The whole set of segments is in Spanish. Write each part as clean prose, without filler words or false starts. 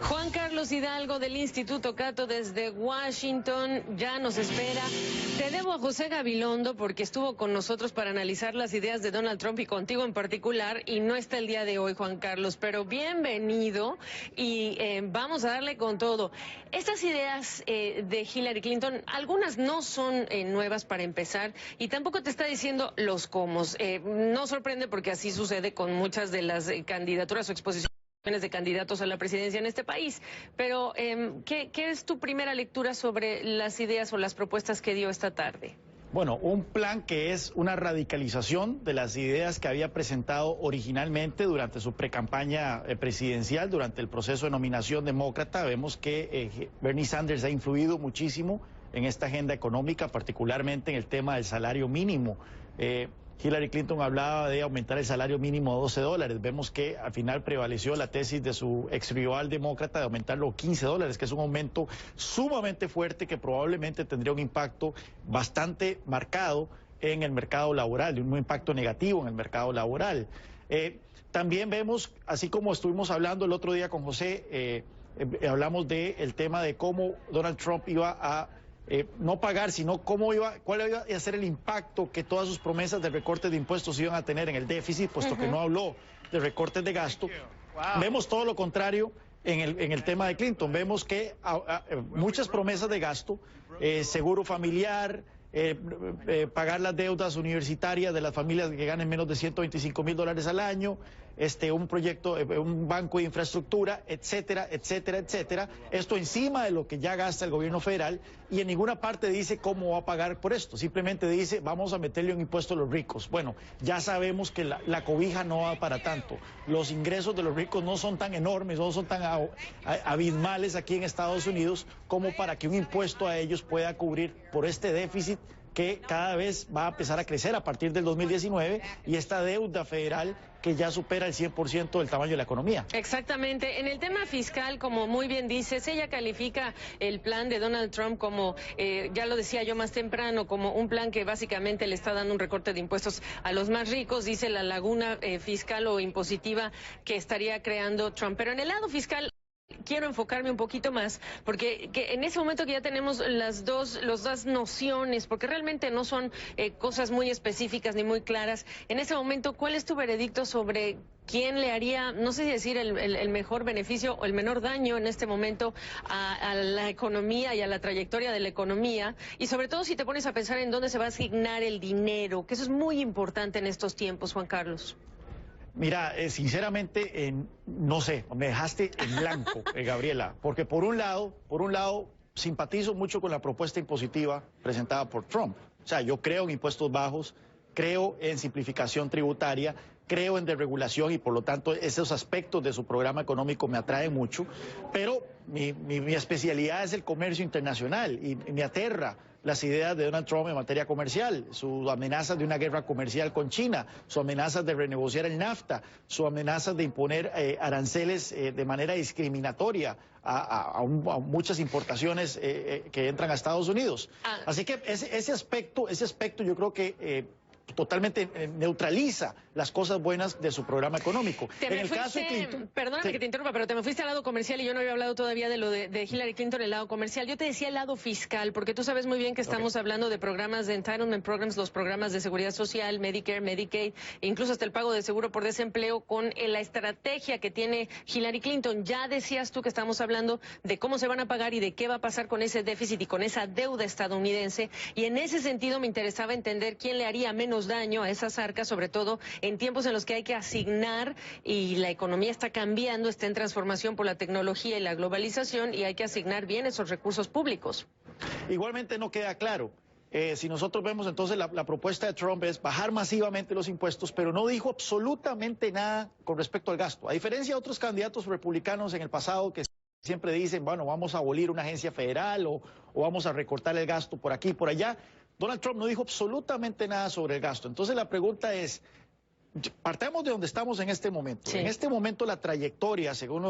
Juan Carlos Hidalgo del Instituto Cato desde Washington ya nos espera. Te debo a José Gabilondo porque estuvo con nosotros para analizar las ideas de Donald Trump y contigo en particular y no está el día de hoy, Juan Carlos, pero bienvenido y vamos a darle con todo. Estas ideas de Hillary Clinton, algunas no son nuevas para empezar y tampoco te está diciendo los cómo. No sorprende porque así sucede con muchas de las candidaturas o exposiciones de candidatos a la presidencia en este país. Pero, ¿qué es tu primera lectura sobre las ideas o las propuestas que dio esta tarde? Bueno, un plan que es una radicalización de las ideas que había presentado originalmente durante su precampaña presidencial, durante el proceso de nominación demócrata. Vemos que Bernie Sanders ha influido muchísimo en esta agenda económica, particularmente en el tema del salario mínimo. Hillary Clinton hablaba de aumentar el salario mínimo a $12. Vemos que al final prevaleció la tesis de su ex rival demócrata de aumentarlo a $15, que es un aumento sumamente fuerte que probablemente tendría un impacto bastante marcado en el mercado laboral, un impacto negativo en el mercado laboral. También vemos, así como estuvimos hablando el otro día con José, hablamos del tema de cómo Donald Trump iba a no pagar, sino cuál iba a ser el impacto que todas sus promesas de recortes de impuestos iban a tener en el déficit, puesto que no habló de recortes de gasto. Vemos todo lo contrario en el tema de Clinton. Vemos que muchas promesas de gasto, seguro familiar, pagar las deudas universitarias de las familias que ganen menos de $125,000 al año, un proyecto, un banco de infraestructura, etcétera, etcétera, etcétera. Esto encima de lo que ya gasta el gobierno federal, y en ninguna parte dice cómo va a pagar por esto. Simplemente dice, vamos a meterle un impuesto a los ricos. Bueno, ya sabemos que la cobija no va para tanto. Los ingresos de los ricos no son tan enormes, no son tan abismales aquí en Estados Unidos como para que un impuesto a ellos pueda cubrir por este déficit que cada vez va a empezar a crecer a partir del 2019 y esta deuda federal que ya supera el 100% del tamaño de la economía. Exactamente. En el tema fiscal, como muy bien dices, ella califica el plan de Donald Trump como, ya lo decía yo más temprano, como un plan que básicamente le está dando un recorte de impuestos a los más ricos, dice la laguna fiscal o impositiva que estaría creando Trump. Pero en el lado fiscal quiero enfocarme un poquito más, porque en ese momento que ya tenemos las dos nociones, porque realmente no son cosas muy específicas ni muy claras, en ese momento, ¿cuál es tu veredicto sobre quién le haría, no sé si decir el mejor beneficio o el menor daño en este momento a la economía y a la trayectoria de la economía? Y sobre todo si te pones a pensar en dónde se va a asignar el dinero, que eso es muy importante en estos tiempos, Juan Carlos. Mira, sinceramente, no sé, me dejaste en blanco, Gabriela, porque por un lado, simpatizo mucho con la propuesta impositiva presentada por Trump. O sea, yo creo en impuestos bajos, creo en simplificación tributaria, creo en desregulación y por lo tanto esos aspectos de su programa económico me atraen mucho, pero mi especialidad es el comercio internacional y me aterra las ideas de Donald Trump en materia comercial, sus amenazas de una guerra comercial con China, sus amenazas de renegociar el NAFTA, sus amenazas de imponer aranceles de manera discriminatoria a muchas importaciones que entran a Estados Unidos. Así que ese aspecto yo creo que totalmente neutraliza las cosas buenas de su programa económico. En el caso de Clinton... Perdóname que te interrumpa, pero te me fuiste al lado comercial y yo no había hablado todavía de lo de Hillary Clinton, el lado comercial. Yo te decía el lado fiscal, porque tú sabes muy bien que estamos hablando de programas de entitlement programs, los programas de seguridad social, Medicare, Medicaid, e incluso hasta el pago de seguro por desempleo con la estrategia que tiene Hillary Clinton. Ya decías tú que estamos hablando de cómo se van a pagar y de qué va a pasar con ese déficit y con esa deuda estadounidense, y en ese sentido me interesaba entender quién le haría menos daño a esas arcas, sobre todo en tiempos en los que hay que asignar y la economía está cambiando, está en transformación por la tecnología y la globalización y hay que asignar bien esos recursos públicos. Igualmente no queda claro. Si nosotros vemos entonces la propuesta de Trump es bajar masivamente los impuestos, pero no dijo absolutamente nada con respecto al gasto. A diferencia de otros candidatos republicanos en el pasado que siempre dicen, bueno, vamos a abolir una agencia federal o vamos a recortar el gasto por aquí y por allá, Donald Trump no dijo absolutamente nada sobre el gasto. Entonces la pregunta es, partamos de donde estamos en este momento. Sí. En este momento la trayectoria, según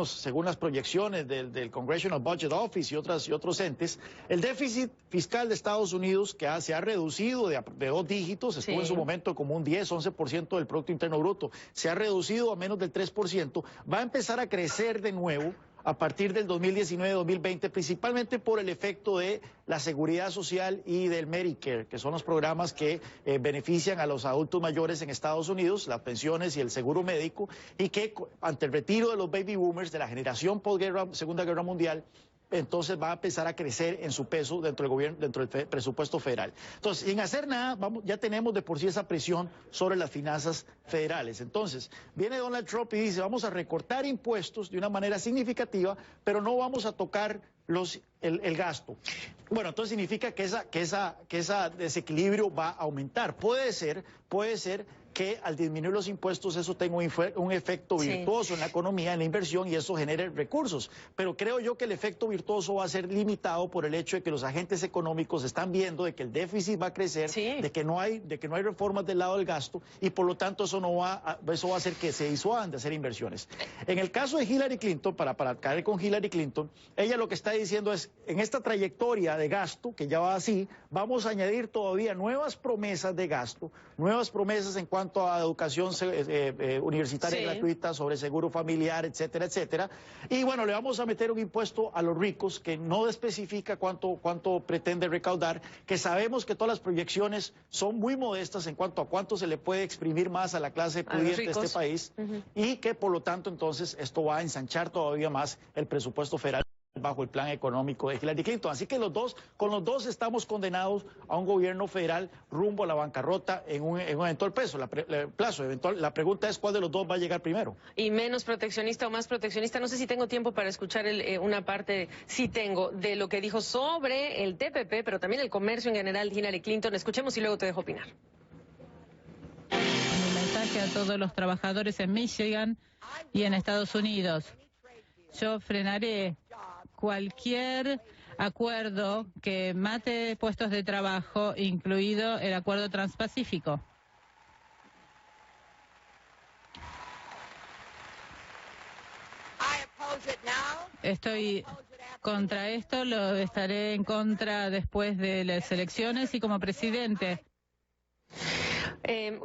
las proyecciones del Congressional Budget Office y otros entes, el déficit fiscal de Estados Unidos, que se ha reducido de 2 dígitos, estuvo en su momento como un 10-11% del Producto Interno Bruto, se ha reducido a menos del 3%, va a empezar a crecer de nuevo a partir del 2019-2020, principalmente por el efecto de la seguridad social y del Medicare, que son los programas que benefician a los adultos mayores en Estados Unidos, las pensiones y el seguro médico, y que ante el retiro de los baby boomers de la generación posguerra, Segunda Guerra Mundial, entonces va a empezar a crecer en su peso dentro del gobierno, dentro del presupuesto federal. Entonces, sin hacer nada, ya tenemos de por sí esa presión sobre las finanzas federales. Entonces, viene Donald Trump y dice, vamos a recortar impuestos de una manera significativa, pero no vamos a tocar el gasto. Bueno, entonces significa que ese desequilibrio va a aumentar. Puede ser que al disminuir los impuestos eso tenga un efecto virtuoso en la economía, en la inversión, y eso genere recursos. Pero creo yo que el efecto virtuoso va a ser limitado por el hecho de que los agentes económicos están viendo de que el déficit va a crecer, de que no hay reformas del lado del gasto, y por lo tanto eso va a hacer que se disuadan de hacer inversiones. En el caso de Hillary Clinton, para caer con Hillary Clinton, ella lo que está diciendo es, en esta trayectoria de gasto, que ya va así, vamos a añadir todavía nuevas promesas de gasto, nuevas promesas en cuanto a educación universitaria gratuita, sobre seguro familiar, etcétera, etcétera. Y bueno, le vamos a meter un impuesto a los ricos que no especifica cuánto pretende recaudar, que sabemos que todas las proyecciones son muy modestas en cuanto a cuánto se le puede exprimir más a la clase pudiente de este país, y que por lo tanto entonces esto va a ensanchar todavía más el presupuesto federal bajo el plan económico de Hillary Clinton. Así que con los dos estamos condenados a un gobierno federal rumbo a la bancarrota en un eventual plazo. La pregunta es cuál de los dos va a llegar primero. Y menos proteccionista o más proteccionista. No sé si tengo tiempo para escuchar una parte, sí tengo, de lo que dijo sobre el TPP, pero también el comercio en general Hillary Clinton. Escuchemos y luego te dejo opinar. Un mensaje a todos los trabajadores en Michigan y en Estados Unidos. Yo frenaré cualquier acuerdo que mate puestos de trabajo, incluido el acuerdo transpacífico. Estoy contra esto, lo estaré en contra después de las elecciones y como presidente.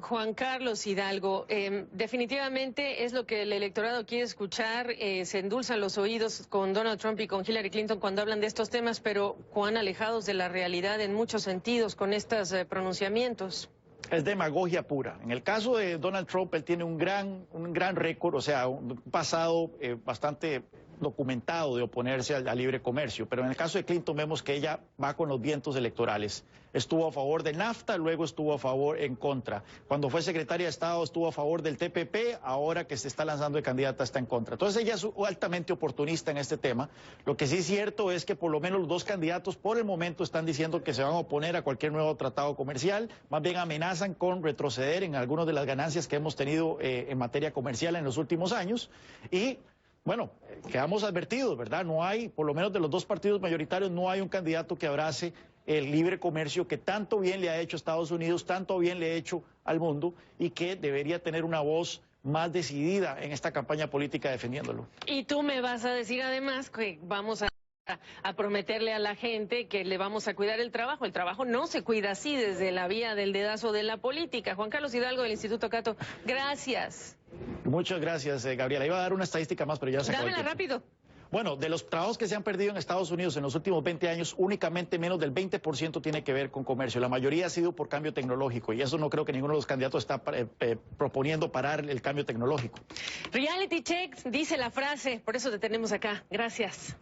Juan Carlos Hidalgo, definitivamente es lo que el electorado quiere escuchar, se endulzan los oídos con Donald Trump y con Hillary Clinton cuando hablan de estos temas, pero cuán alejados de la realidad en muchos sentidos con estos pronunciamientos. Es demagogia pura. En el caso de Donald Trump, él tiene un gran récord, o sea, un pasado bastante documentado de oponerse al libre comercio, pero en el caso de Clinton vemos que ella va con los vientos electorales. Estuvo a favor de NAFTA, luego estuvo a favor en contra. Cuando fue secretaria de Estado estuvo a favor del TPP, ahora que se está lanzando de candidata está en contra. Entonces ella es altamente oportunista en este tema. Lo que sí es cierto es que por lo menos los dos candidatos por el momento están diciendo que se van a oponer a cualquier nuevo tratado comercial, más bien amenazan con retroceder en algunas de las ganancias que hemos tenido en materia comercial en los últimos años, y bueno, quedamos advertidos, ¿verdad? No hay, por lo menos de los dos partidos mayoritarios, no hay un candidato que abrace el libre comercio que tanto bien le ha hecho a Estados Unidos, tanto bien le ha hecho al mundo, y que debería tener una voz más decidida en esta campaña política defendiéndolo. Y tú me vas a decir además que vamos a prometerle a la gente que le vamos a cuidar el trabajo. El trabajo no se cuida así desde la vía del dedazo de la política. Juan Carlos Hidalgo del Instituto Cato, gracias. Muchas gracias, Gabriela. Iba a dar una estadística más, pero ya se acabó el tiempo. Dámela rápido. Bueno, de los trabajos que se han perdido en Estados Unidos en los últimos 20 años, únicamente menos del 20% tiene que ver con comercio. La mayoría ha sido por cambio tecnológico, y eso no creo que ninguno de los candidatos está proponiendo parar el cambio tecnológico. Reality check, dice la frase, por eso te tenemos acá. Gracias.